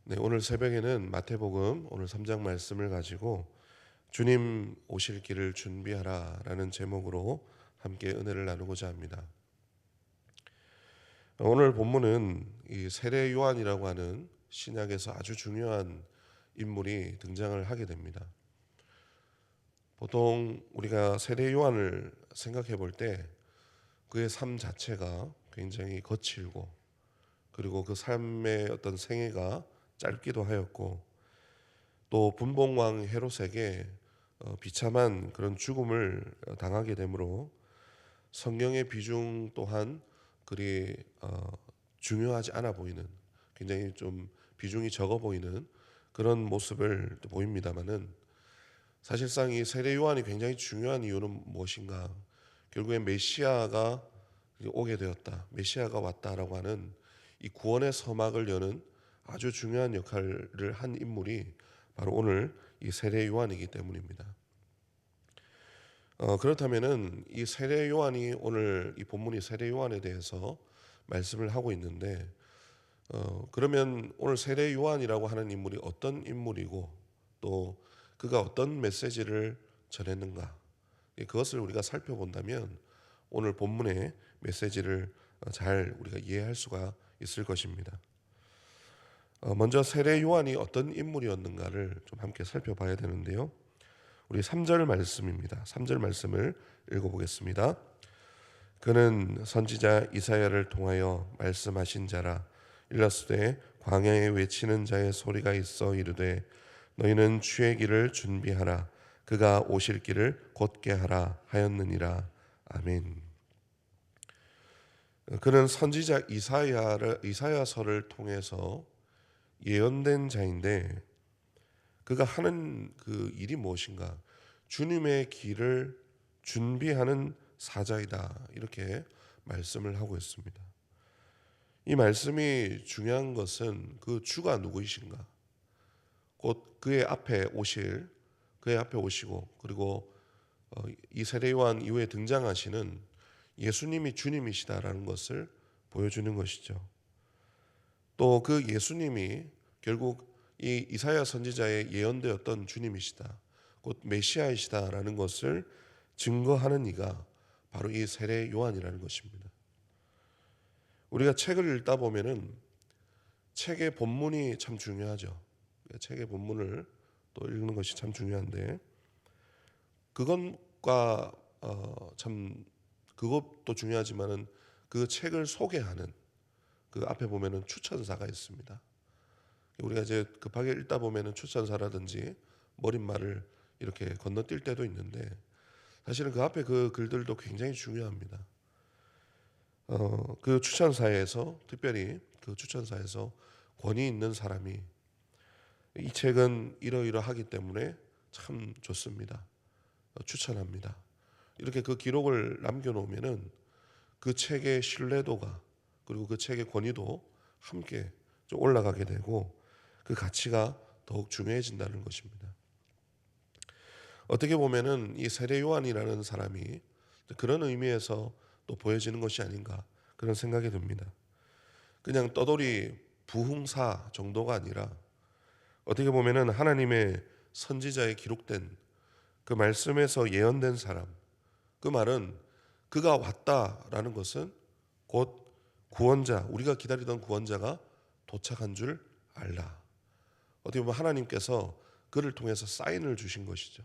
네, 오늘 새벽에는 마태복음 오늘 3장 말씀을 가지고 주님 오실 길을 준비하라라는 제목으로 함께 은혜를 나누고자 합니다. 오늘 본문은 이 세례 요한이라고 하는 신약에서 아주 중요한 인물이 등장을 하게 됩니다. 보통 우리가 세례 요한을 생각해 볼 때 그의 삶 자체가 굉장히 거칠고, 그리고 그 삶의 어떤 생애가 짧기도 하였고, 또 분봉왕 헤롯에게 비참한 그런 죽음을 당하게 되므로 성경의 비중 또한 그리 중요하지 않아 보이는, 굉장히 좀 비중이 적어 보이는 그런 모습을 보입니다마는, 사실상 이 세례 요한이 굉장히 중요한 이유는 무엇인가? 결국에 메시아가 오게 되었다, 메시아가 왔다라고 하는 이 구원의 서막을 여는 아주 중요한 역할을 한 인물이 바로 오늘 이 세례 요한이기 때문입니다. 그렇다면은 이 세례 요한이, 오늘 이 본문이 세례 요한에 대해서 말씀을 하고 있는데, 그러면 오늘 세례 요한이라고 하는 인물이 어떤 인물이고 또 그가 어떤 메시지를 전했는가, 그것을 우리가 살펴본다면 오늘 본문의 메시지를 잘 우리가 이해할 수가 있을 것입니다. 먼저 세례 요한이 어떤 인물이었는가를 좀 함께 살펴봐야 되는데요. 우리 3절 말씀입니다. 3절 말씀을 읽어보겠습니다. 그는 선지자 이사야를 통하여 말씀하신 자라. 일러스되 광야에 외치는 자의 소리가 있어 이르되 너희는 주의 길을 준비하라. 그가 오실 길을 곧게 하라 하였느니라. 아멘. 그는 선지자 이사야서를 통해서 예언된 자인데, 그가 하는 그 일이 무엇인가? 주님의 길을 준비하는 사자이다, 이렇게 말씀을 하고 있습니다. 이 말씀이 중요한 것은 그 주가 누구이신가, 곧 그의 앞에 오시고, 그리고 이 세례 요한 이후에 등장하시는 예수님이 주님이시다라는 것을 보여주는 것이죠. 또 그 예수님이 결국 이 이사야 선지자의 예언되었던 주님이시다, 곧 메시아이시다라는 것을 증거하는 이가 바로 이 세례 요한이라는 것입니다. 우리가 책을 읽다 보면은 책의 본문이 참 중요하죠. 책의 본문을 또 읽는 것이 참 중요한데, 그것과 참 그것도 중요하지만은 그 책을 소개하는 그 앞에 보면은 추천사가 있습니다. 우리가 이제 급하게 읽다 보면은 추천사라든지 머릿말을 이렇게 건너뛸 때도 있는데, 사실은 그 앞에 그 글들도 굉장히 중요합니다. 그 추천사에서, 특별히 그 추천사에서 권위 있는 사람이 이 책은 이러이러하기 때문에 참 좋습니다, 추천합니다, 이렇게 그 기록을 남겨놓으면은 그 책의 신뢰도가, 그리고 그 책의 권위도 함께 좀 올라가게 되고 그 가치가 더욱 중요해진다는 것입니다. 어떻게 보면은 이 세례 요한이라는 사람이 그런 의미에서 또 보여지는 것이 아닌가, 그런 생각이 듭니다. 그냥 떠돌이 부흥사 정도가 아니라 어떻게 보면은 하나님의 선지자에 기록된 그 말씀에서 예언된 사람, 그 말은 그가 왔다라는 것은 곧 구원자, 우리가 기다리던 구원자가 도착한 줄 알라. 어떻게 보면 하나님께서 그를 통해서 사인을 주신 것이죠.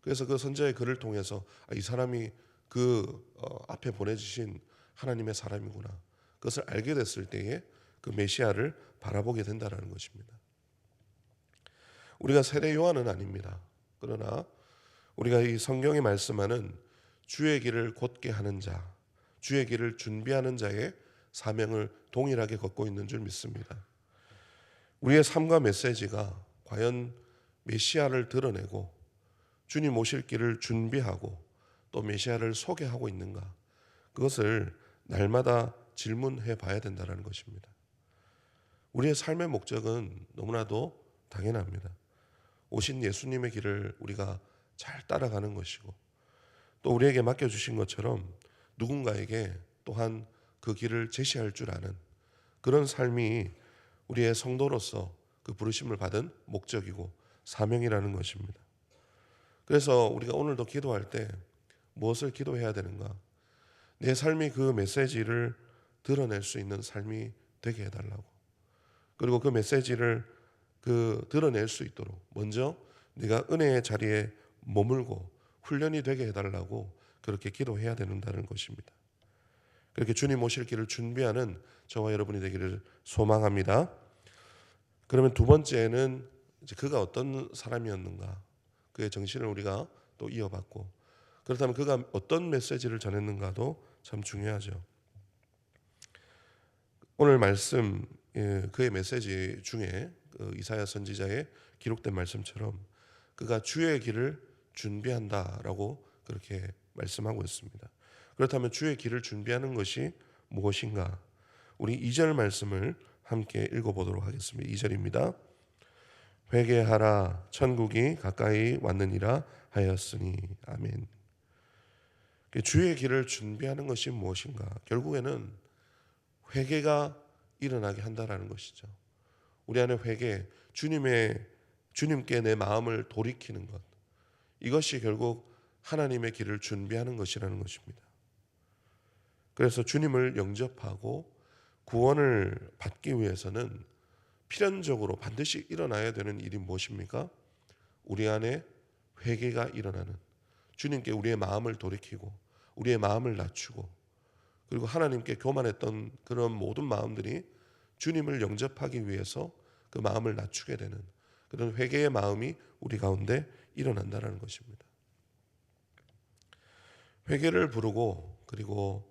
그래서 그 선지자의 글을 통해서 이 사람이 그 앞에 보내주신 하나님의 사람이구나, 그것을 알게 됐을 때에 그 메시아를 바라보게 된다는 것입니다. 우리가 세례 요한은 아닙니다. 그러나 우리가 이 성경에 말씀하는 주의 길을 곧게 하는 자, 주의 길을 준비하는 자의 사명을 동일하게 걷고 있는 줄 믿습니다. 우리의 삶과 메시지가 과연 메시아를 드러내고 주님 오실 길을 준비하고 또 메시아를 소개하고 있는가, 그것을 날마다 질문해 봐야 된다는 것입니다. 우리의 삶의 목적은 너무나도 당연합니다. 오신 예수님의 길을 우리가 잘 따라가는 것이고, 또 우리에게 맡겨주신 것처럼 누군가에게 또한 그 길을 제시할 줄 아는 그런 삶이 우리의 성도로서 그 부르심을 받은 목적이고 사명이라는 것입니다. 그래서 우리가 오늘도 기도할 때 무엇을 기도해야 되는가? 내 삶이 그 메시지를 드러낼 수 있는 삶이 되게 해달라고. 그리고 그 메시지를 드러낼 수 있도록 먼저 내가 은혜의 자리에 머물고 훈련이 되게 해달라고 그렇게 기도해야 된다는 것입니다. 그렇게 주님 오실 길을 준비하는 저와 여러분이 되기를 소망합니다. 그러면 두 번째는 이제 그가 어떤 사람이었는가, 그의 정신을 우리가 또 이어받고, 그렇다면 그가 어떤 메시지를 전했는가도 참 중요하죠. 오늘 말씀 그의 메시지 중에 이사야 선지자의 기록된 말씀처럼 그가 주의 길을 준비한다라고 그렇게 말씀하고 있습니다. 그렇다면 주의 길을 준비하는 것이 무엇인가? 우리 2절 말씀을 함께 읽어보도록 하겠습니다. 2절입니다. 회개하라, 천국이 가까이 왔느니라 하였으니. 아멘. 주의 길을 준비하는 것이 무엇인가? 결국에는 회개가 일어나게 한다라는 것이죠. 우리 안에 회개, 주님께 내 마음을 돌이키는 것, 이것이 결국 하나님의 길을 준비하는 것이라는 것입니다. 그래서 주님을 영접하고 구원을 받기 위해서는 필연적으로 반드시 일어나야 되는 일이 무엇입니까? 우리 안에 회개가 일어나는, 주님께 우리의 마음을 돌이키고 우리의 마음을 낮추고, 그리고 하나님께 교만했던 그런 모든 마음들이 주님을 영접하기 위해서 그 마음을 낮추게 되는 그런 회개의 마음이 우리 가운데 일어난다는 것입니다. 회개를 부르고 그리고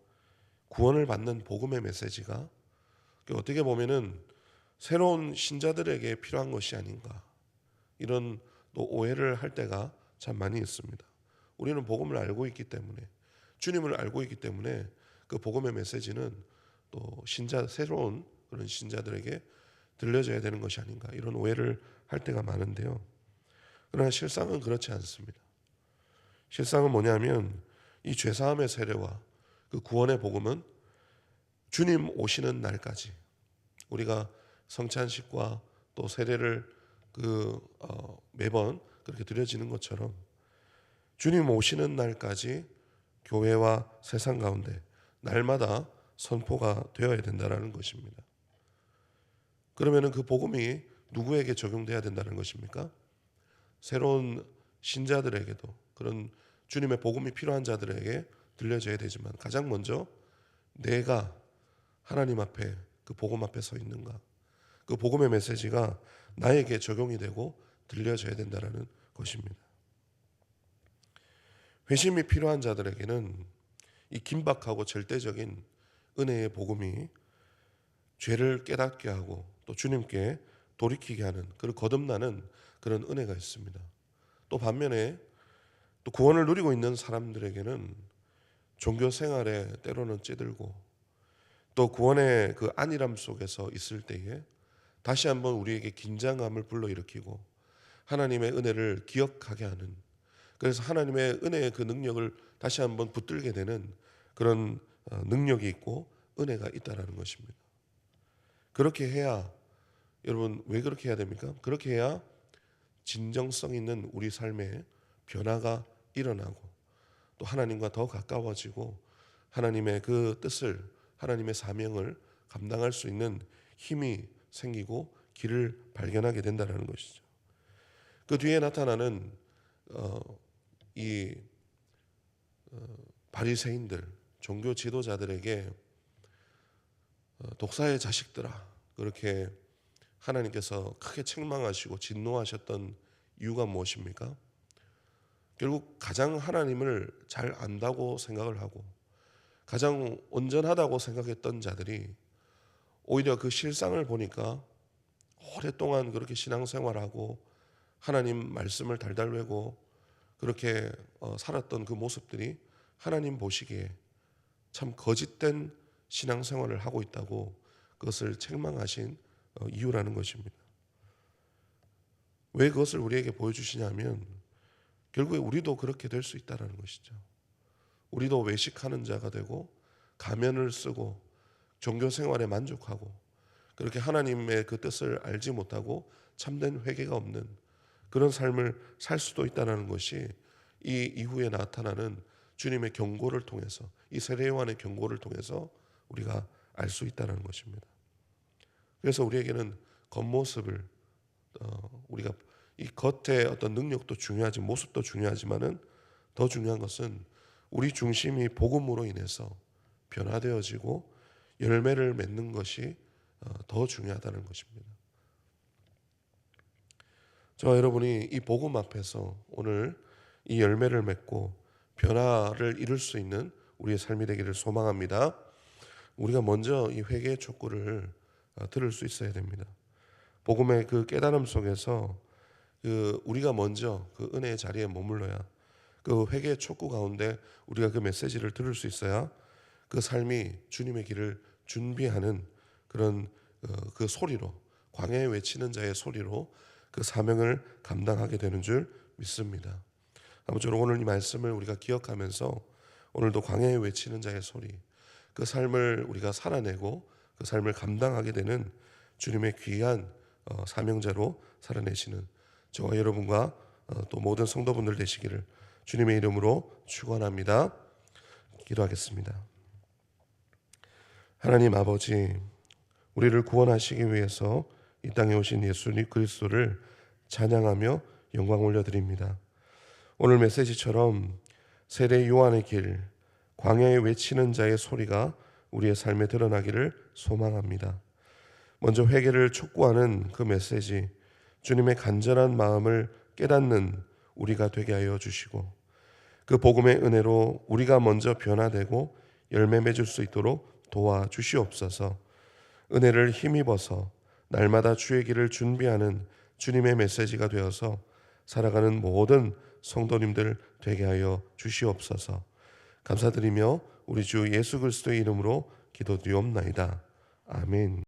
구원을 받는 복음의 메시지가 어떻게 보면은 새로운 신자들에게 필요한 것이 아닌가, 이런 또 오해를 할 때가 참 많이 있습니다. 우리는 복음을 알고 있기 때문에, 주님을 알고 있기 때문에 그 복음의 메시지는 또 새로운 그런 신자들에게 들려져야 되는 것이 아닌가, 이런 오해를 할 때가 많은데요. 그러나 실상은 그렇지 않습니다. 실상은 뭐냐면 이 죄사함의 세례와 그 구원의 복음은 주님 오시는 날까지, 우리가 성찬식과 또 세례를 매번 그렇게 드려지는 것처럼 주님 오시는 날까지 교회와 세상 가운데 날마다 선포가 되어야 된다는 것입니다. 그러면 그 복음이 누구에게 적용돼야 된다는 것입니까? 새로운 신자들에게도, 그런 주님의 복음이 필요한 자들에게 들려져야 되지만, 가장 먼저 내가 하나님 앞에 그 복음 앞에 서 있는가, 그 복음의 메시지가 나에게 적용이 되고 들려져야 된다는 것입니다. 회심이 필요한 자들에게는 이 긴박하고 절대적인 은혜의 복음이 죄를 깨닫게 하고 또 주님께 돌이키게 하는, 그리고 거듭나는 그런 은혜가 있습니다. 또 반면에 또 구원을 누리고 있는 사람들에게는 종교 생활에 때로는 찌들고 또 구원의 그 안일함 속에서 있을 때에 다시 한번 우리에게 긴장감을 불러일으키고 하나님의 은혜를 기억하게 하는, 그래서 하나님의 은혜의 그 능력을 다시 한번 붙들게 되는 그런 능력이 있고 은혜가 있다라는 것입니다. 그렇게 해야, 여러분 왜 그렇게 해야 됩니까? 그렇게 해야 진정성 있는 우리 삶에 변화가 일어나고 또 하나님과 더 가까워지고 하나님의 그 뜻을, 하나님의 사명을 감당할 수 있는 힘이 생기고 길을 발견하게 된다는 것이죠. 그 뒤에 나타나는 이 바리새인들, 종교 지도자들에게 독사의 자식들아, 그렇게 하나님께서 크게 책망하시고 진노하셨던 이유가 무엇입니까? 결국 가장 하나님을 잘 안다고 생각을 하고 가장 온전하다고 생각했던 자들이 오히려 그 실상을 보니까 오랫동안 그렇게 신앙생활하고 하나님 말씀을 달달 외고 그렇게 살았던 그 모습들이 하나님 보시기에 참 거짓된 신앙생활을 하고 있다고 그것을 책망하신 이유라는 것입니다. 왜 그것을 우리에게 보여주시냐면 결국에 우리도 그렇게 될 수 있다는 것이죠. 우리도 외식하는 자가 되고 가면을 쓰고 종교 생활에 만족하고 그렇게 하나님의 그 뜻을 알지 못하고 참된 회개가 없는 그런 삶을 살 수도 있다는 것이 이 이후에 나타나는 주님의 경고를 통해서, 이 세례 요한의 경고를 통해서 우리가 알 수 있다는 것입니다. 그래서 우리에게는 겉모습을 우리가 이 겉의 어떤 능력도 중요하지, 모습도 중요하지만은 더 중요한 것은 우리 중심이 복음으로 인해서 변화되어지고 열매를 맺는 것이 더 중요하다는 것입니다. 저와 여러분이 이 복음 앞에서 오늘 이 열매를 맺고 변화를 이룰 수 있는 우리의 삶이 되기를 소망합니다. 우리가 먼저 이 회개의 촉구를 들을 수 있어야 됩니다. 복음의 그 깨달음 속에서 우리가 먼저 그 은혜의 자리에 머물러야, 그 회개의 촉구 가운데 우리가 그 메시지를 들을 수 있어야 그 삶이 주님의 길을 준비하는 그런 그 소리로, 광야에 외치는 자의 소리로 그 사명을 감당하게 되는 줄 믿습니다. 아무쪼록 오늘 이 말씀을 우리가 기억하면서 오늘도 광야에 외치는 자의 소리, 그 삶을 우리가 살아내고 그 삶을 감당하게 되는 주님의 귀한 사명자로 살아내시는 저와 여러분과 또 모든 성도분들 되시기를 주님의 이름으로 축원합니다. 기도하겠습니다. 하나님 아버지, 우리를 구원하시기 위해서 이 땅에 오신 예수님 그리스도를 찬양하며 영광 올려드립니다. 오늘 메시지처럼 세례 요한의 길, 광야에 외치는 자의 소리가 우리의 삶에 드러나기를 소망합니다. 먼저 회개를 촉구하는 그 메시지, 주님의 간절한 마음을 깨닫는 우리가 되게 하여 주시고, 그 복음의 은혜로 우리가 먼저 변화되고 열매 맺을 수 있도록 도와주시옵소서. 은혜를 힘입어서 날마다 주의 길을 준비하는 주님의 메시지가 되어서 살아가는 모든 성도님들 되게 하여 주시옵소서. 감사드리며 우리 주 예수 그리스도의 이름으로 기도드리옵나이다. 아멘.